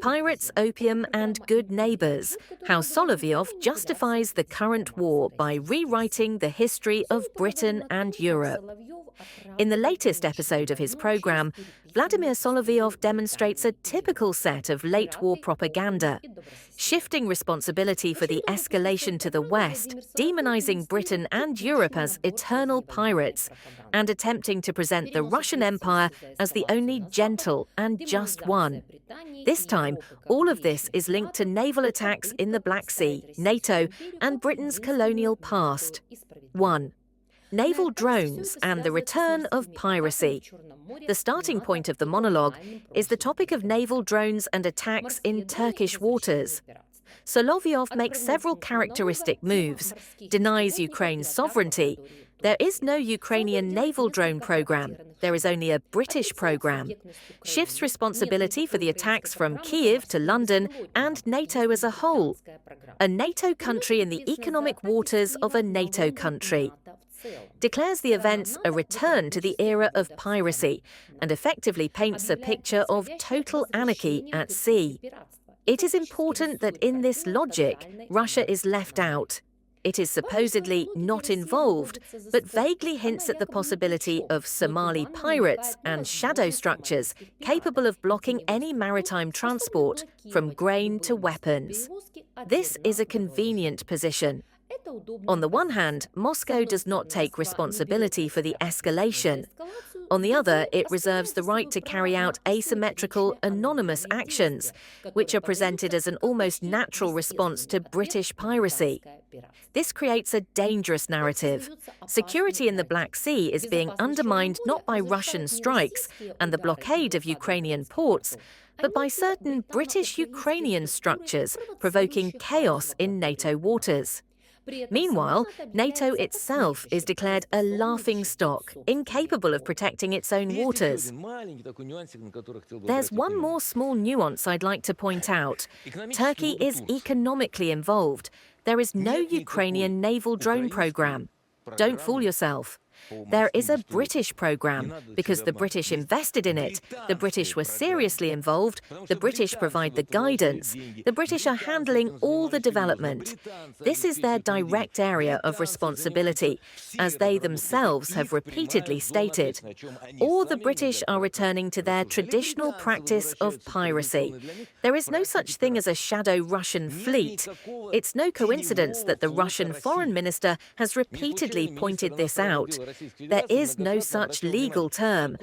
Pirates, Opium and Good Neighbours, how Solovyov justifies the current war by rewriting the history of Britain and Europe. In the latest episode of his program, Vladimir Solovyov demonstrates a typical set of late-war propaganda, shifting responsibility for the escalation to the West, demonizing Britain and Europe as eternal pirates, and attempting to present the Russian Empire as the only gentle and just one. This time, all of this is linked to naval attacks in the Black Sea, NATO, and Britain's colonial past. 1. Naval drones and the return of piracy. The starting point of the monologue is the topic of naval drones and attacks in Turkish waters. Solovyov makes several characteristic moves, denies Ukraine's sovereignty. There is no Ukrainian naval drone program, there is only a British program. Shifts responsibility for the attacks from Kyiv to London and NATO as a whole. A NATO country in the economic waters of a NATO country. Declares the events a return to the era of piracy and effectively paints a picture of total anarchy at sea. It is important that in this logic, Russia is left out. It is supposedly not involved, but vaguely hints at the possibility of Somali pirates and shadow structures capable of blocking any maritime transport, from grain to weapons. This is a convenient position. On the one hand, Moscow does not take responsibility for the escalation. On the other, it reserves the right to carry out asymmetrical, anonymous actions, which are presented as an almost natural response to British piracy. This creates a dangerous narrative. Security in the Black Sea is being undermined not by Russian strikes and the blockade of Ukrainian ports, but by certain British-Ukrainian structures provoking chaos in NATO waters. Meanwhile, NATO itself is declared a laughingstock, incapable of protecting its own waters. There's one more small nuance I'd like to point out. Turkey is economically involved. There is no Ukrainian naval drone program. Don't fool yourself. There is a British program, because the British invested in it, the British were seriously involved, the British provide the guidance, the British are handling all the development. This is their direct area of responsibility, as they themselves have repeatedly stated. Or the British are returning to their traditional practice of piracy. There is no such thing as a shadow Russian fleet. It's no coincidence that the Russian foreign minister has repeatedly pointed this out. There is no such legal term.